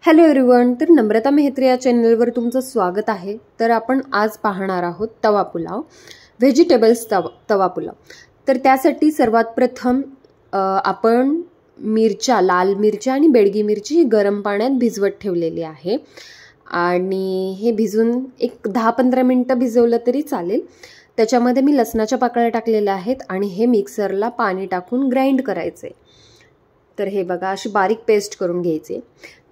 Hello everyone, तर नम्रता मेहत्रे या चॅनलवर तुमचं स्वागत आहे। तर आपण आज पाहणार आहोत तवा पुलाव, व्हेजिटेबल्स तवा पुलाव। तर त्यासाठी सर्वात प्रथम आपण मिरच्या, लाल मिरच्या आणि बेडगी मिरची ही गरम पाण्यात भिजवत ठेवलेली आहे आणि हे भिजून एक 10-15 मिनिटं भिजवलं तरी चालेल। त्याच्यामध्ये मी लसणाच्या पाकळ्या टाकलेल्या आहेत आणि हे मिक्सरला पाणी टाकून ग्राइंड करायचे। तर हे बघा, अशी बारीक पेस्ट करून घ्यायची।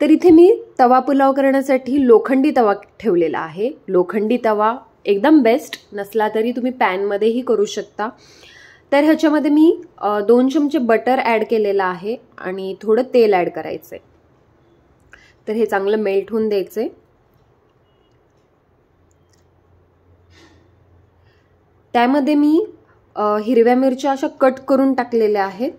तर इथे मी तवा पुलाव करण्यासाठी लोखंडी तवा ठेवलेला आहे। लोखंडी तवा एकदम बेस्ट, नसला तरी तुम्ही पॅन मध्येही करू शकता। तर ह्याच्यामध्ये मी 2 चमचे बटर ॲड केलेला आहे आणि थोडं तेल ॲड करायचं आहे। तर हे चांगलं मेल्ट होऊन द्यायचं आहे। त्यामध्ये मी हिरव्या मिरच्या अशा कट करून टाकलेल्या आहेत,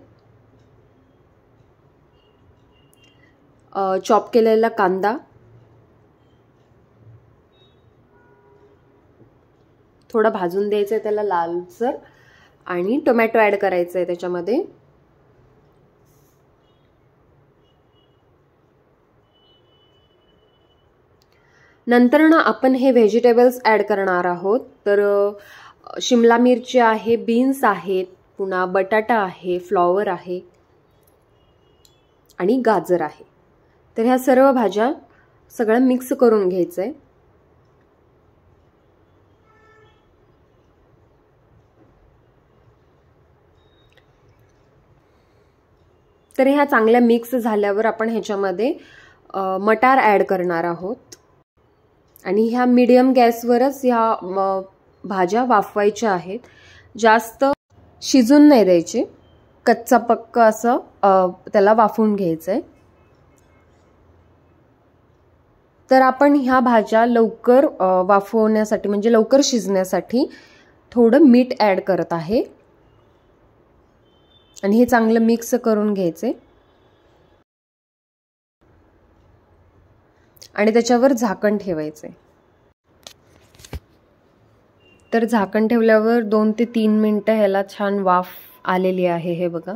चॉप केलेला कांदा, थोडा भाजून द्यायचं आहे त्याला लालसर, आणि टोमॅटो ॲड करायचं आहे त्याच्यामध्ये। नंतर ना आपण हे व्हेजिटेबल्स ॲड करणार आहोत। तर शिमला मिरची आहे, बीन्स आहेत, पुन्हा बटाटा आहे, फ्लॉवर आहे आणि गाजर आहे। तर ह्या सर्व भाज्या सगळं मिक्स करून घ्यायचंय। तर ह्या चांगल्या मिक्स झाल्यावर आपण ह्याच्यामध्ये मटार ॲड करणार आहोत आणि ह्या मीडियम गॅसवरच ह्या भाज्या वाफवायच्या आहेत। जास्त शिजून नाही द्यायचे, कच्चा पक्का असं त्याला वाफवून घ्यायचंय। तर आपण ह्या भाज्या लवकर वाफवण्यासाठी, म्हणजे लवकर शिजण्यासाठी थोडं मीठ ॲड करत आहे आणि हे चांगलं मिक्स करून घ्यायचे आणि त्याच्यावर झाकण ठेवायचे। तर झाकण ठेवल्यावर 2 ते 3 मिनिटं ह्याला छान वाफ आलेली आहे, हे बघा।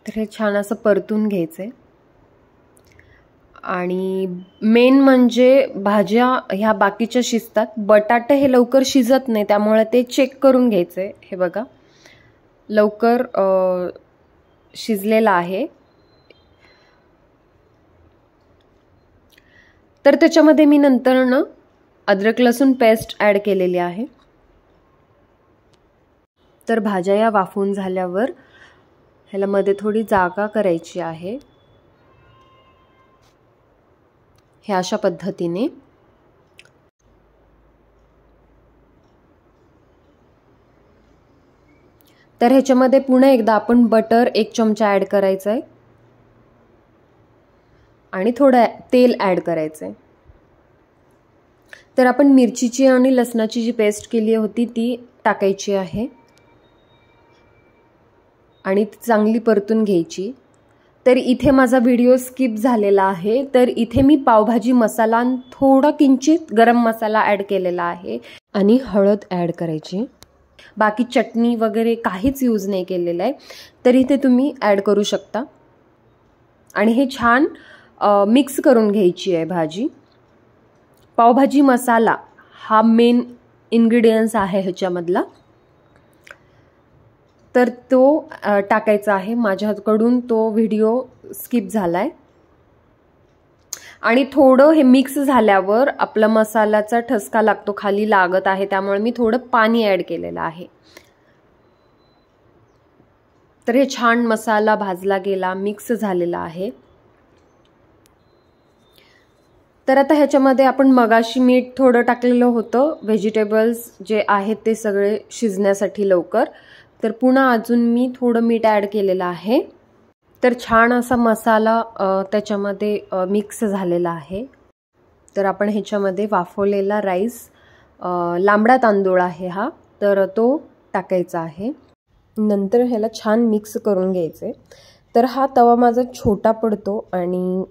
तर हे छान असं परतून घ्यायचे आणि मेन म्हणजे भाज्या ह्या बाकीच्या शिजतात, बटाटे हे लवकर शिजत नाही, त्यामुळे ते चेक करून घ्यायचे। हे बघा, लवकर शिजलेला आहे। तर त्याच्यामध्ये मी नंतर ना अद्रक लसूण पेस्ट ॲड केलेली आहे। तर भाज्या या वाफवून झाल्यावर ह्याला मध्ये थोडी जागा करायची आहे, हे अशा पद्धतीने। तर ह्याच्यामध्ये पुन्हा एकदा आपण बटर 1 चमचा ॲड करायचं आहे आणि थोडं तेल ॲड करायचं आहे। तर आपण मिरचीची आणि लसणाची जी पेस्ट केली होती ती टाकायची आहे आणि चांगली परतून घ्यायची। तर इथे माझा व्हिडिओ स्किप झालेला आहे, तर इथे मी पावभाजी मसाला थोडा किंचित गरम मसाला ॲड केलेला आहे आणि हळद ॲड करायची। बाकी चटणी वगैरे काहीच यूज नाही केलेलं आहे, तर इथे तुम्ही ॲड करू शकता आणि हे छान मिक्स करून घ्यायची आहे भाजी। पावभाजी मसाला हा मेन इन्ग्रेडियंट्स आहे ह्याच्यामधला, तर तो टाकायचा आहे। माझ्याकडून तो व्हिडिओ स्किप झालाय आणि थोडं हे मिक्स झाल्यावर आपला मसाल्याचा ठसका लागतो, खाली लागत आहे, त्यामुळे मी थोडं पाणी ॲड केलेलं आहे। तर हे छान मसाला भाजला गेला, मिक्स झालेला आहे। तर आता ह्याच्यामध्ये आपण मगाशी मीठ थोडं टाकलेलं होतं, व्हेजिटेबल्स जे आहेत ते सगळे शिजण्यासाठी लवकर, तर पुन्हा अजून मी थोडं मीठ ॲड केलेलं आहे। तर छान असा मसाला त्याच्यामध्ये मिक्स झालेला आहे। तर आपण ह्याच्यामध्ये वाफवलेला राईस, लांबडा तांदूळ आहे हा, तर तो टाकायचा आहे। नंतर ह्याला छान मिक्स करून घ्यायचे। तर हा तवा माझा छोटा पडतो आणि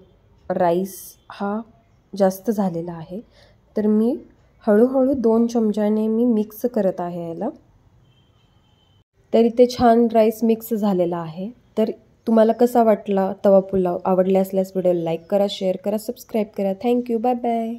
राईस हा जास्त झालेला आहे, तर मी हळूहळू 2 चमच्याने मी मिक्स करत आहे याला। तर इथे छान राईस मिक्स झालेला आहे। तर तुम्हाला कसा वाटला तवा पुलाव? आवडला असल्यास व्हिडिओ लाईक करा, शेअर करा, सबस्क्राईब करा. थँक्यू. Bye bye.